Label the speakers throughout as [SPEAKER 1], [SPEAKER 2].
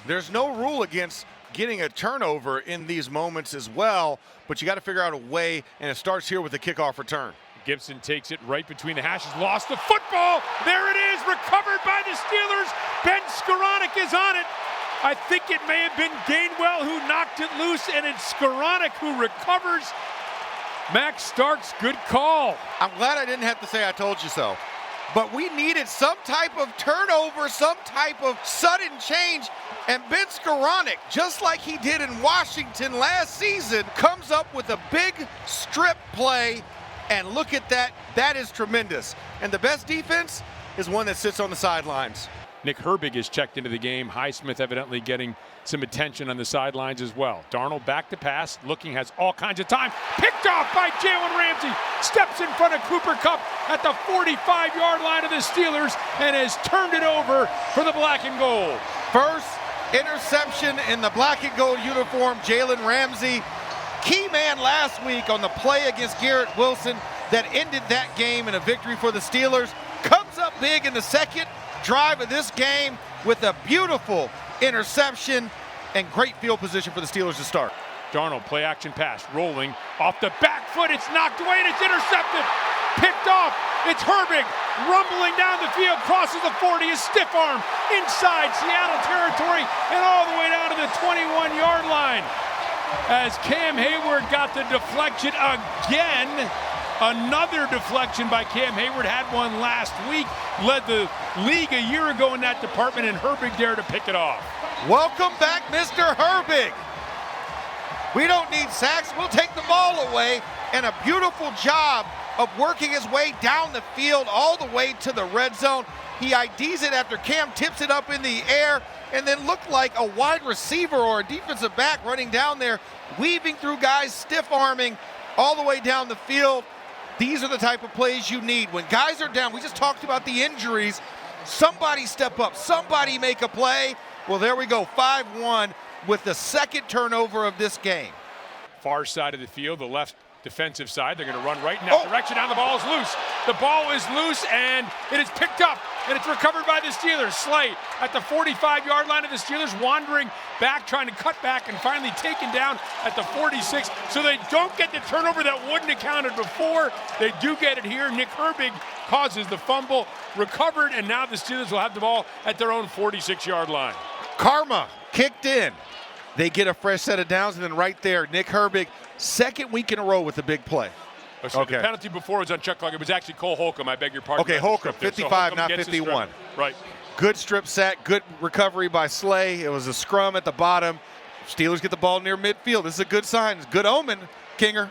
[SPEAKER 1] There's no rule against getting a turnover in these moments as well, but you got to figure out a way, and it starts here with the kickoff return.
[SPEAKER 2] Gibson takes it right between the hashes, lost the football. There it is, recovered by the Steelers. Ben Skoranek is on it. I think it may have been Gainwell who knocked it loose, and it's Skoranek who recovers. Max Starks, good call.
[SPEAKER 1] I'm glad I didn't have to say I told you so. But we needed some type of turnover, some type of sudden change. And Ben Skoranek, just like he did in Washington last season, comes up with a big strip play. And look at that. That is tremendous. And the best defense is one that sits on the sidelines.
[SPEAKER 2] Nick Herbig is checked into the game. Highsmith evidently getting some attention on the sidelines as well. Darnold back to pass, looking, has all kinds of time. Picked off by Jalen Ramsey. Steps in front of Cooper Kupp at the 45-yard line of the Steelers and has turned it over for the black and gold.
[SPEAKER 1] First interception in the black and gold uniform, Jalen Ramsey. Key man last week on the play against Garrett Wilson that ended that game in a victory for the Steelers. Comes up big in the second drive of this game with a beautiful interception and great field position for the Steelers to start.
[SPEAKER 2] Darnold, play action pass, rolling off the back foot. It's knocked away and it's intercepted. Picked off. It's Herbig rumbling down the field, crosses the 40, is stiff arm inside Seattle territory and all the way down to the 21-yard line. As Cam Hayward got the deflection again. Another deflection by Cam Hayward, had one last week, led the league a year ago in that department, and Herbig there to pick it off.
[SPEAKER 1] Welcome back, Mr. Herbig. We don't need sacks, we'll take the ball away, and a beautiful job of working his way down the field all the way to the red zone. He IDs it after Cam tips it up in the air, and then looked like a wide receiver or a defensive back running down there, weaving through guys, stiff-arming all the way down the field. These are the type of plays you need. When guys are down, we just talked about the injuries. Somebody step up, somebody make a play. Well, there we go, 5-1 with the second turnover of this game.
[SPEAKER 2] Far side of the field, the left defensive side. They're going to run right in that direction. Now the ball is loose. The ball is loose, and it is picked up, and it's recovered by the Steelers. Slay at the 45-yard line of the Steelers, wandering back, trying to cut back, and finally taken down at the 46. So they don't get the turnover that wouldn't have counted before. They do get it here. Nick Herbig causes the fumble, recovered, and now the Steelers will have the ball at their own 46-yard line.
[SPEAKER 1] Karma kicked in. They get a fresh set of downs, and then right there, Nick Herbig, second week in a row with a big play.
[SPEAKER 2] So the penalty before was on Chuck Clark. It was actually Cole Holcomb. I beg your pardon.
[SPEAKER 1] Okay, Holcomb, 55, not 51.
[SPEAKER 2] Right.
[SPEAKER 1] Good strip sack, good recovery by Slay. It was a scrum at the bottom. Steelers get the ball near midfield. This is a good sign. It's a good omen, Kinger.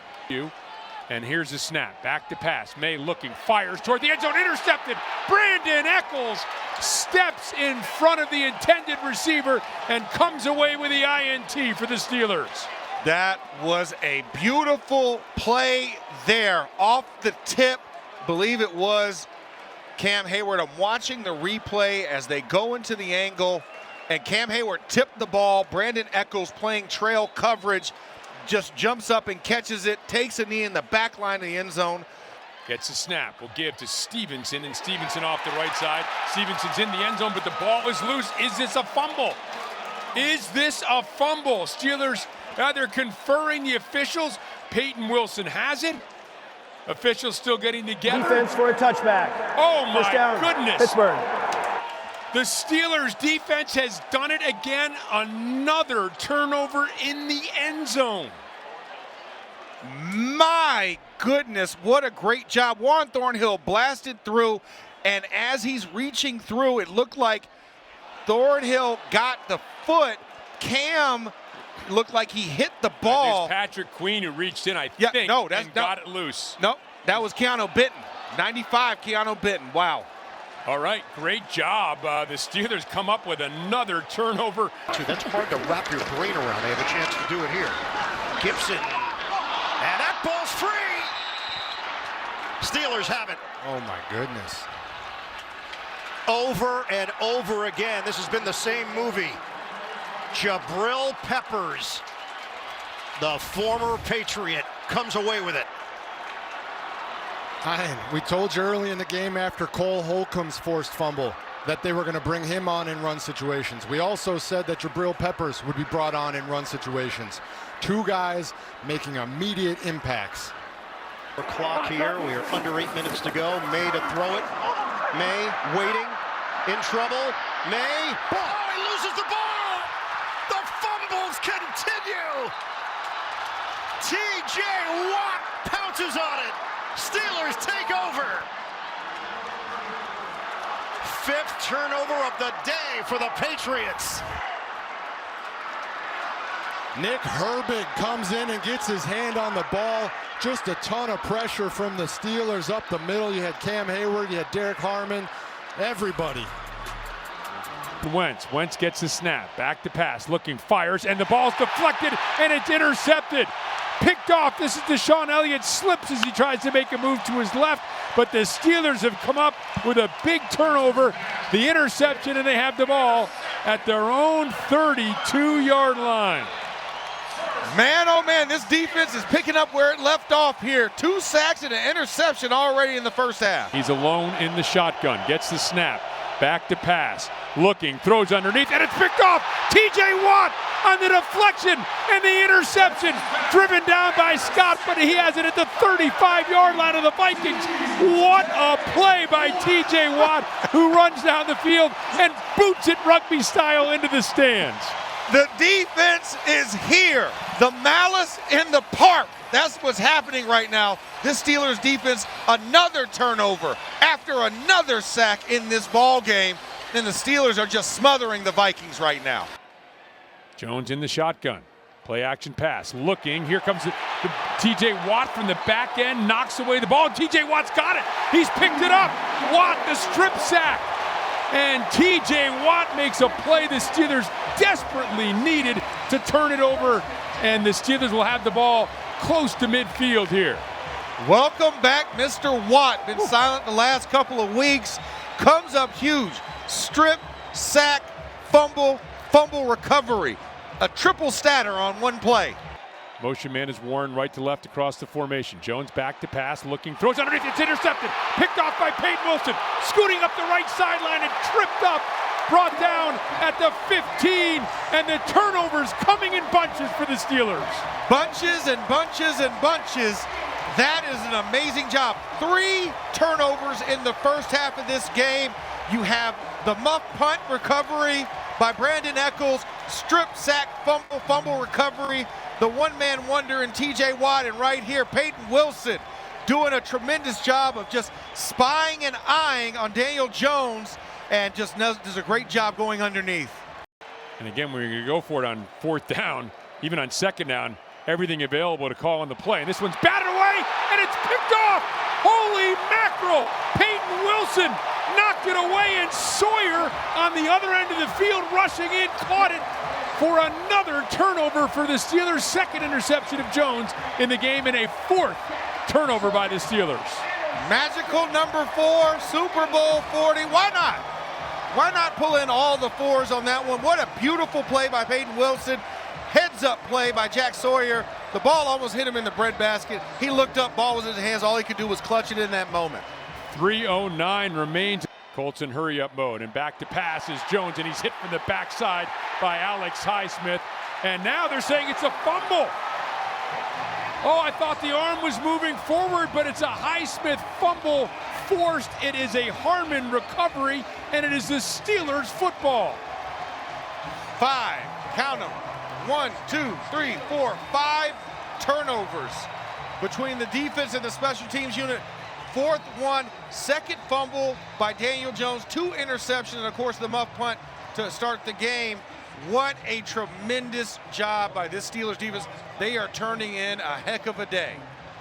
[SPEAKER 2] And here's the snap. Back to pass. May looking, fires toward the end zone, intercepted. Brandon Eccles steps in front of the intended receiver and comes away with the INT for the Steelers.
[SPEAKER 1] That was a beautiful play there off the tip. Believe it was Cam Hayward. I'm watching the replay as they go into the angle, and Cam Hayward tipped the ball. Brandon Eccles playing trail coverage, just jumps up and catches it, takes a knee in the back line of the end zone.
[SPEAKER 2] Gets a snap, will give to Stevenson, and Stevenson off the right side. Stevenson's in the end zone, but the ball is loose. Is this a fumble? Is this a fumble? Steelers they're conferring the officials. Peyton Wilson has it. Officials still getting together.
[SPEAKER 3] Defense for a touchback.
[SPEAKER 2] Oh my goodness.
[SPEAKER 3] Pittsburgh.
[SPEAKER 2] The Steelers defense has done it again. Another turnover in the end zone.
[SPEAKER 1] My goodness, what a great job. Warren Thornhill blasted through, and as he's reaching through, it looked like Thornhill got the foot. Cam looked like he hit the ball.
[SPEAKER 2] It's Patrick Queen who reached in, I think, and got it loose.
[SPEAKER 1] No, that was Keanu Benton. 95, Keanu Benton. Wow.
[SPEAKER 2] All right, great job. The Steelers come up with another turnover.
[SPEAKER 4] That's hard to wrap your brain around. They have a chance to do it here. Gibson, and that ball's free. Steelers have it.
[SPEAKER 5] Oh my goodness.
[SPEAKER 4] Over and over again. This has been the same movie. Jabril Peppers, the former Patriot, comes away with it.
[SPEAKER 5] We told you early in the game after Cole Holcomb's forced fumble,
[SPEAKER 3] that they were going to bring him on in run situations. We also said that Jabril Peppers would be brought on in run situations. Two guys making immediate impacts.
[SPEAKER 4] Clock here. We are under 8 minutes to go. May to throw it. May waiting. In trouble. May. Oh, he loses the ball. The fumbles continue. T.J. Watt pounces on it. Steelers take over. Fifth turnover of the day for the Patriots.
[SPEAKER 3] Nick Herbig comes in and gets his hand on the ball. Just a ton of pressure from the Steelers up the middle. You had Cam Hayward, you had Derek Harmon, everybody.
[SPEAKER 2] Wentz gets the snap, back to pass, looking, fires, and the ball's deflected, and it's intercepted. Picked off. This is Deshaun Elliott, slips as he tries to make a move to his left, but the Steelers have come up with a big turnover, the interception, and they have the ball at their own 32-yard line.
[SPEAKER 1] Man, oh man, this defense is picking up where it left off here. 2 sacks and an interception already in the first half.
[SPEAKER 2] He's alone in the shotgun, gets the snap, back to pass, looking, throws underneath, and it's picked off. T.J. Watt on the deflection and the interception, driven down by Scott, but he has it at the 35-yard line of the Vikings. What a play by T.J. Watt, who runs down the field and boots it rugby style into the stands.
[SPEAKER 1] The defense is here. The malice in the park. That's what's happening right now. This Steelers defense, another turnover after another sack in this ball game. And the Steelers are just smothering the Vikings right now.
[SPEAKER 2] Jones in the shotgun. Play action pass. Looking. Here comes the T.J. Watt from the back end. Knocks away the ball. T.J. Watt's got it. He's picked it up. Watt, the strip sack. And T.J. Watt makes a play the Steelers desperately needed to turn it over. And the Steelers will have the ball close to midfield here.
[SPEAKER 1] Welcome back, Mr. Watt. Been silent the last couple of weeks. Comes up huge. Strip, sack, fumble recovery. A triple statter on one play.
[SPEAKER 2] Motion man is Warren right to left across the formation. Jones back to pass, looking, throws underneath, it's intercepted. Picked off by Peyton Wilson, scooting up the right sideline and tripped up. Brought down at the 15, and the turnovers coming in bunches for the Steelers.
[SPEAKER 1] Bunches and bunches and bunches. That is an amazing job. 3 turnovers in the first half of this game. You have the muff punt recovery by Brandon Echols, strip sack, fumble recovery, the one-man wonder in T.J. Watt, and right here, Peyton Wilson doing a tremendous job of just spying and eyeing on Daniel Jones, and just does a great job going underneath.
[SPEAKER 2] And again, we're going to go for it on 4th down, even on 2nd down, everything available to call on the play. And this one's batted away, and it's picked off. Holy mackerel! Peyton Wilson knocked it away, and Sawyer on the other end of the field rushing in, caught it for another turnover for the Steelers. 2nd interception of Jones in the game, and a 4th turnover by the Steelers.
[SPEAKER 1] Magical number 4, Super Bowl 40. Why not? Why not pull in all the 4s on that one? What a beautiful play by Peyton Wilson. Heads up play by Jack Sawyer. The ball almost hit him in the breadbasket. He looked up, ball was in his hands. All he could do was clutch it in that moment.
[SPEAKER 2] 3:09 remains. Colts in hurry up mode, and back to pass is Jones, and he's hit from the backside by Alex Highsmith. And now they're saying it's a fumble. Oh, I thought the arm was moving forward, but it's a Highsmith fumble forced. It is a Harmon recovery, and it is the Steelers football.
[SPEAKER 1] 5, count them. 1, 2, 3, 4, 5 turnovers between the defense and the special teams unit. 4th one, 2nd fumble by Daniel Jones, 2 interceptions, and of course the muff punt to start the game. What a tremendous job by this Steelers defense. They are turning in a heck of a day.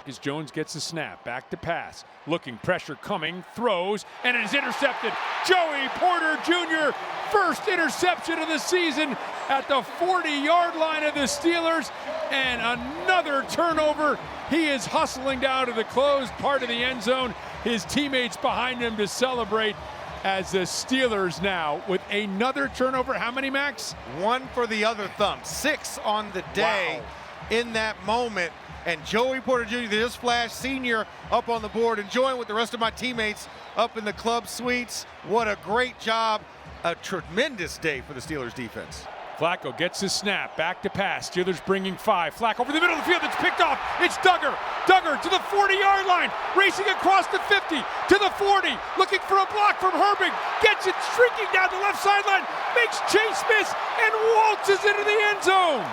[SPEAKER 2] As Jones gets the snap, back to pass, looking, pressure coming, throws, and it is intercepted. Joey Porter Jr., first interception of the season at the 40-yard line of the Steelers, and another turnover. He is hustling down to the closed part of the end zone. His teammates behind him to celebrate, as the Steelers now with another turnover. How many, Max?
[SPEAKER 1] 1 for the other thumb. 6 on the day.
[SPEAKER 2] Wow.
[SPEAKER 1] in that moment. And Joey Porter Jr., the just flashed senior, up on the board, enjoying with the rest of my teammates up in the club suites. What a great job. A tremendous day for the Steelers defense.
[SPEAKER 2] Flacco gets his snap, back to pass. Steelers bringing 5. Flacco over the middle of the field, it's picked off. It's Duggar. Duggar to the 40-yard line, racing across the 50, to the 40, looking for a block from Herbig. Gets it streaking down the left sideline, makes Chase miss, and waltzes into the end zone.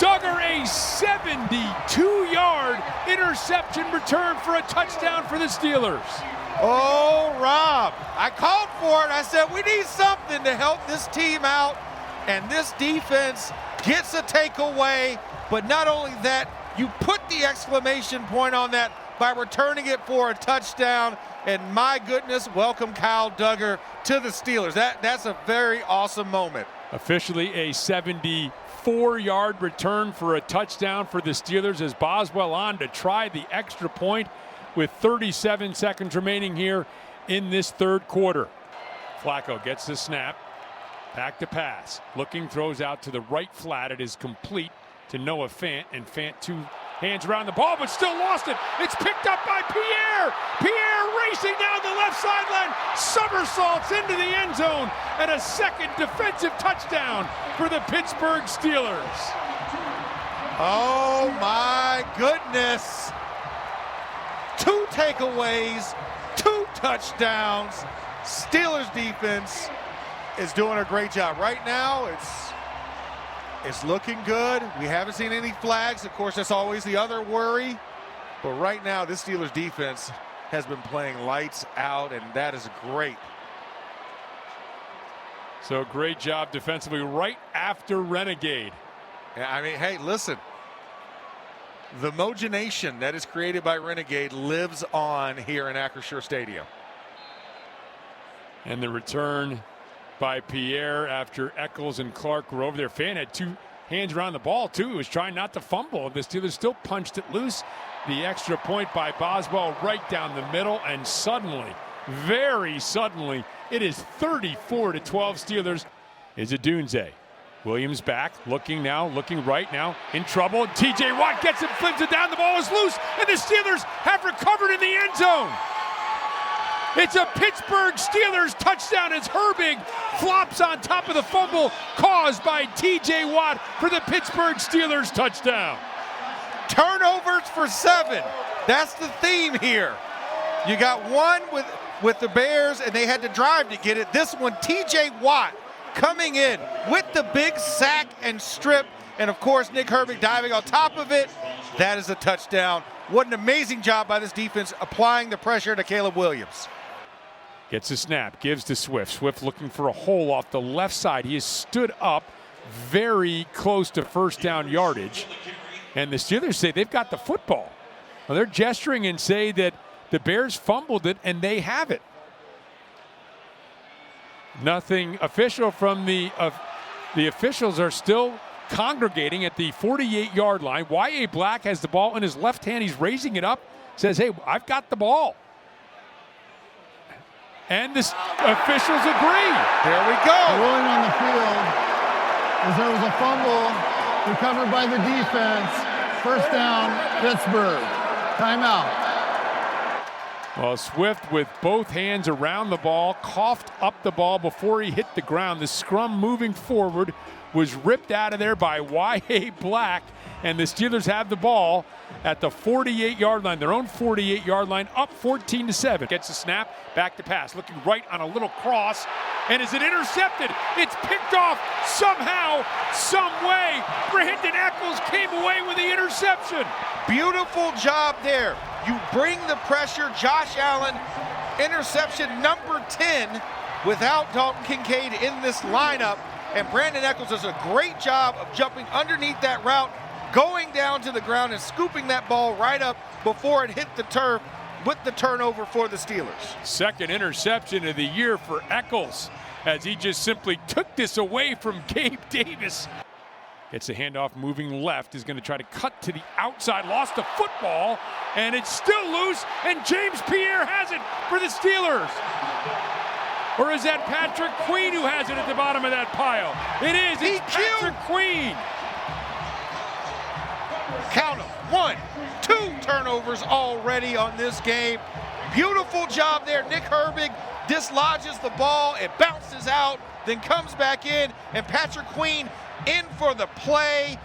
[SPEAKER 2] Duggar, a 72-yard interception return for a touchdown for the Steelers.
[SPEAKER 1] Oh, Rob, I called for it. I said we need something to help this team out. And this defense gets a takeaway, but not only that, you put the exclamation point on that by returning it for a touchdown. And my goodness, welcome Kyle Duggar to the Steelers. That's a very awesome moment.
[SPEAKER 2] Officially a 74-yard return for a touchdown for the Steelers as Boswell on to try the extra point with 37 seconds remaining here in this third quarter. Flacco gets the snap. Back to pass. Looking, throws out to the right flat. It is complete to Noah Fant. And Fant 2 hands around the ball, but still lost it. It's picked up by Pierre. Pierre racing down the left sideline. Somersaults into the end zone. And a second defensive touchdown for the Pittsburgh Steelers.
[SPEAKER 1] Oh my goodness. 2 takeaways, 2 touchdowns. Steelers defense is doing a great job. Right now, it's looking good. We haven't seen any flags. Of course, that's always the other worry. But right now, this Steelers defense has been playing lights out, and that is great.
[SPEAKER 2] So great job defensively right after Renegade.
[SPEAKER 1] I mean, hey, listen. The Mogination that is created by Renegade lives on here in Acrisure Stadium.
[SPEAKER 2] And the return by Pierre after Eccles and Clark were over there. Fan had 2 hands around the ball, too. He was trying not to fumble. The Steelers still punched it loose. The extra point by Boswell right down the middle. And suddenly, very suddenly, it is 34-12 Steelers. Is it Dunze? Williams back, looking right now, in trouble. TJ Watt gets it, flips it down, the ball is loose, and the Steelers have recovered in the end zone. It's a Pittsburgh Steelers touchdown as Herbig flops on top of the fumble caused by TJ Watt for the Pittsburgh Steelers touchdown.
[SPEAKER 1] Turnovers for 7. That's the theme here. You got one with the Bears, and they had to drive to get it. This one, TJ Watt coming in with the big sack and strip, and of course Nick Herbig diving on top of it. That is a touchdown. What an amazing job by this defense applying the pressure to Caleb Williams.
[SPEAKER 2] Gets a snap, gives to Swift. Swift looking for a hole off the left side. He has stood up very close to first down yardage, and the Steelers say they've got the football. Well, they're gesturing and say that the Bears fumbled it and they have it. Nothing official from the officials are still congregating at the 48-yard line. Y.A. Black has the ball in his left hand. He's raising it up, says, hey, I've got the ball. And the officials agree.
[SPEAKER 1] There we go.
[SPEAKER 5] The ruling on the field is there was a fumble recovered by the defense. First down, Pittsburgh. Timeout.
[SPEAKER 2] Well, Swift with both hands around the ball, coughed up the ball before he hit the ground. The scrum moving forward was ripped out of there by Y.A. Black, and the Steelers have the ball at the 48-yard line, their own 48-yard line, up 14-7. Gets a snap, back to pass, looking right on a little cross, and is it intercepted? It's picked off somehow, some way. Brandon Eccles came away with the interception.
[SPEAKER 1] Beautiful job there. You bring the pressure. Josh Allen, interception number 10 without Dalton Kincaid in this lineup. And Brandon Eccles does a great job of jumping underneath that route, going down to the ground and scooping that ball right up before it hit the turf with the turnover for the Steelers.
[SPEAKER 2] Second interception of the year for Eccles as he just simply took this away from Gabe Davis. Gets a handoff moving left, is going to try to cut to the outside, lost the football, and it's still loose, and James Pierre has it for the Steelers. Or is that Patrick Queen who has it at the bottom of that pile? It is, it's Patrick Queen.
[SPEAKER 1] Count them. 1, 2 turnovers already on this game. Beautiful job there. Nick Herbig dislodges the ball. It bounces out, then comes back in, and Patrick Queen in for the play.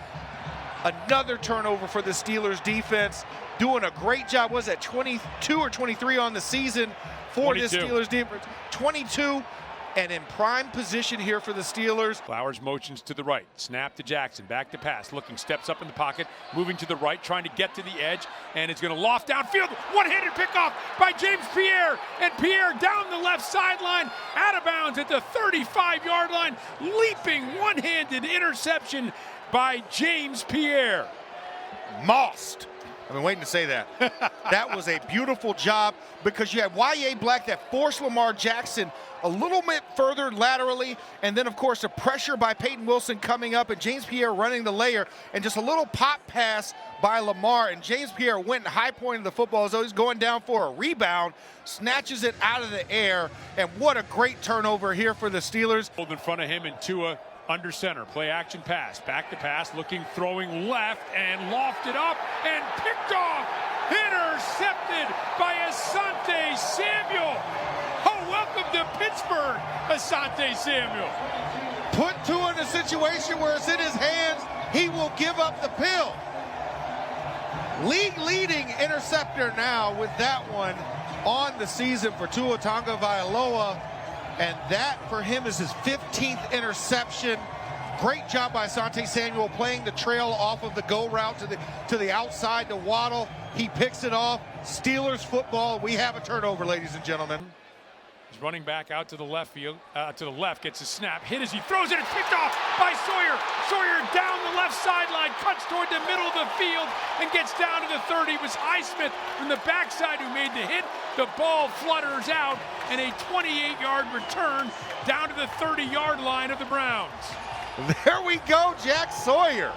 [SPEAKER 1] Another turnover for the Steelers defense. Doing a great job. Was that 22 or 23 on the season for this Steelers defense? 22. And in prime position here for the Steelers.
[SPEAKER 2] Flowers motions to the right. Snap to Jackson. Back to pass. Looking, steps up in the pocket. Moving to the right, trying to get to the edge. And it's going to loft downfield. One-handed pickoff by James Pierre. And Pierre down the left sideline. Out of bounds at the 35-yard line. Leaping one-handed interception by James Pierre.
[SPEAKER 1] Mossed. I've been waiting to say that. That was a beautiful job because you had Y.A. Black that forced Lamar Jackson a little bit further laterally, and then, of course, the pressure by Peyton Wilson coming up and James Pierre running the layer, and just a little pop pass by Lamar, and James Pierre went and high-pointed the football as though he's going down for a rebound, snatches it out of the air, and what a great turnover here for the Steelers.
[SPEAKER 2] In front of him and Tua under center, play action pass, back to pass, looking, throwing left, and lofted up, and picked off, intercepted by Asante Samuel. Oh, welcome to Pittsburgh, Asante Samuel.
[SPEAKER 1] Put Tua in a situation where it's in his hands, he will give up the pill. League-leading interceptor now with that one on the season for Tua Tagovailoa. And that for him is his 15th interception. Great job by Asante Samuel playing the trail off of the go route to the outside to Waddle. He picks it off. Steelers football. We have a turnover, ladies and gentlemen.
[SPEAKER 2] He's running back out to the left field, to the left, gets a snap, hit as he throws it, it's picked off by Sawyer. Sawyer down the left sideline, cuts toward the middle of the field, and gets down to the 30. It was Highsmith from the backside who made the hit. The ball flutters out, and a 28-yard return down to the 30-yard line of the Browns.
[SPEAKER 1] There we go, Jack Sawyer.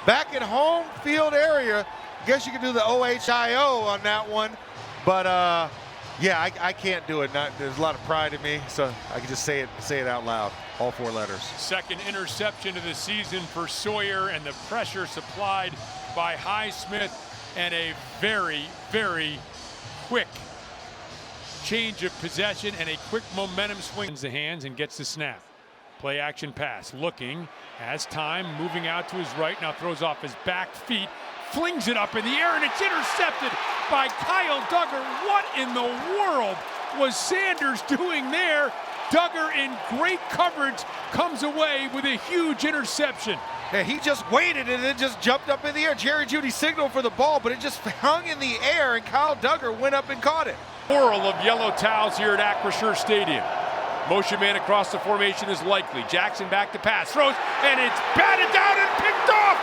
[SPEAKER 1] Back at home field area. Guess you could do the OHIO on that one, but yeah, I can't do it. There's a lot of pride in me, so I can just say it out loud. All 4 letters.
[SPEAKER 2] Second interception of the season for Sawyer, and the pressure supplied by Highsmith, and a very, very quick change of possession and a quick momentum swing. The hands and gets the snap. Play action pass. Looking, has time, moving out to his right. Now throws off his back feet. Flings it up in the air, and it's intercepted by Kyle Duggar. What in the world was Sanders doing there? Duggar, in great coverage, comes away with a huge interception.
[SPEAKER 1] Yeah, he just waited and it just jumped up in the air. Jerry Jeudy signaled for the ball, but it just hung in the air, and Kyle Duggar went up and caught it.
[SPEAKER 2] Whirl of yellow towels here at Acrisure Stadium. Motion man across the formation is likely. Jackson back to pass, throws, and it's batted down and picked off.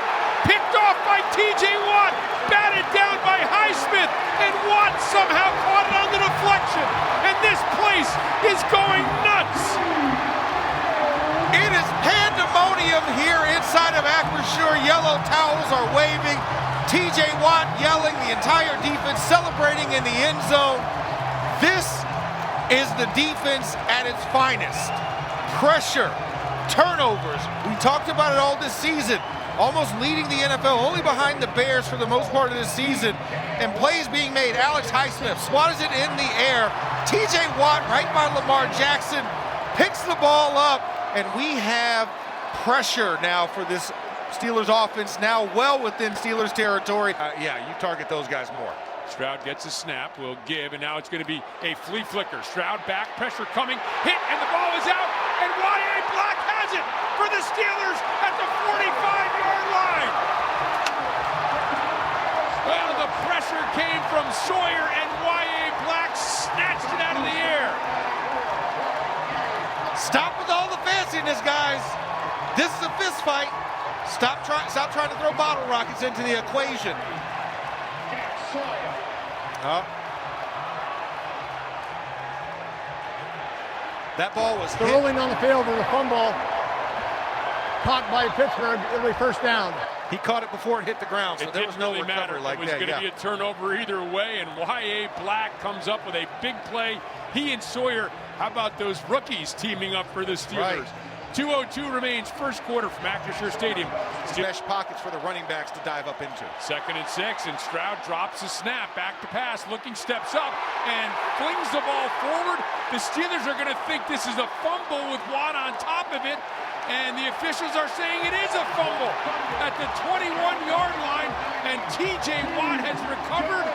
[SPEAKER 2] Picked off by T.J. Watt, batted down by Highsmith, and Watt somehow caught it on the deflection. And this place is going nuts.
[SPEAKER 1] It is pandemonium here inside of Acrisure. Yellow towels are waving. T.J. Watt yelling, the entire defense celebrating in the end zone. This is the defense at its finest. Pressure, turnovers. We talked about it all this season. Almost leading the NFL, only behind the Bears for the most part of this season. And plays being made. Alex Highsmith swats it in the air. T.J. Watt right by Lamar Jackson picks the ball up, and we have pressure now for this Steelers offense, now well within Steelers territory. Yeah, you target those guys more.
[SPEAKER 2] Stroud gets a snap, will give, and now it's going to be a flea flicker. Stroud back, pressure coming, hit, and the ball is out, and Y.A. Black has it for the Steelers at the 45-yard line. Well, the pressure came from Sawyer, and Y.A. Black snatched it out of the air.
[SPEAKER 1] Stop with all the fanciness, guys. This is a fist fight. Stop trying to throw bottle rockets into the equation. That ball was
[SPEAKER 5] the
[SPEAKER 1] hit.
[SPEAKER 5] ruling on the field was a fumble caught by Pittsburgh. It'll be first down.
[SPEAKER 1] He caught it before it hit the ground, so there was no
[SPEAKER 2] really
[SPEAKER 1] recovery like that.
[SPEAKER 2] It was going to be a turnover either way, and Y.A. Black comes up with a big play. He and Sawyer, how about those rookies teaming up for the Steelers?
[SPEAKER 1] Right.
[SPEAKER 2] 2:02 remains, first quarter from Acrisure Stadium.
[SPEAKER 1] Mesh pockets for the running backs to dive up into.
[SPEAKER 2] 2nd and 6, and Stroud drops the snap, back to pass, looking, steps up, and flings the ball forward. The Steelers are going to think this is a fumble with Watt on top of it, and the officials are saying it is a fumble at the 21-yard line, and TJ Watt has recovered,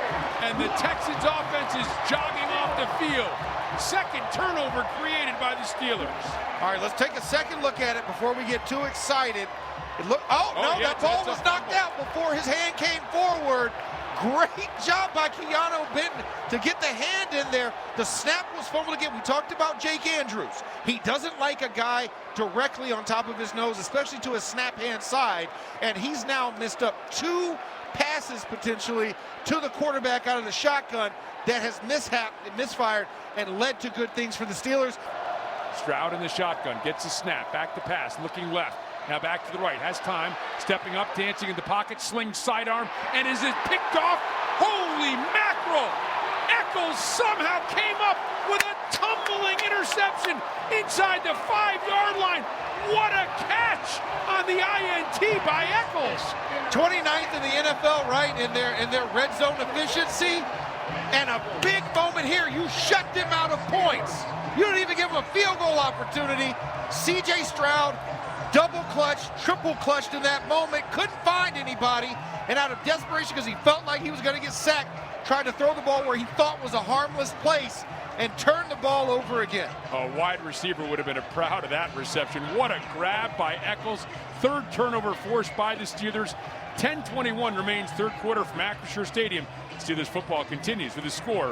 [SPEAKER 2] and the Texans offense is jogging off the field. Second turnover created by the Steelers.
[SPEAKER 1] All right, let's take a second look at it before we get too excited. That ball was knocked out before his hand came forward. Great job by Keanu Benton to get the hand in there. The snap was fumbled again. We talked about Jake Andrews. He doesn't like a guy directly on top of his nose, especially to his snap hand side. And he's now missed up 2 passes potentially to the quarterback out of the shotgun that has misfired and led to good things for the Steelers.
[SPEAKER 2] Stroud in the shotgun, gets a snap, back to pass, looking left. Now back to the right, has time, stepping up, dancing in the pocket, sling sidearm, and is it picked off? Holy mackerel! Eccles somehow came up with a tumbling interception inside the 5-yard line. What a catch on the INT by Eccles.
[SPEAKER 1] 29th in the NFL, right, in their red zone efficiency. And a big moment here. You shut them out of points. You don't even give them a field goal opportunity. C.J. Stroud double clutched, triple clutched in that moment. Couldn't find anybody. And out of desperation, because he felt like he was going to get sacked, tried to throw the ball where he thought was a harmless place and turned the ball over again.
[SPEAKER 2] A wide receiver would have been proud of that reception. What a grab by Eccles. 3rd turnover forced by the Steelers. 10:21 remains, third quarter from Acrisure Stadium. Steelers football continues with the score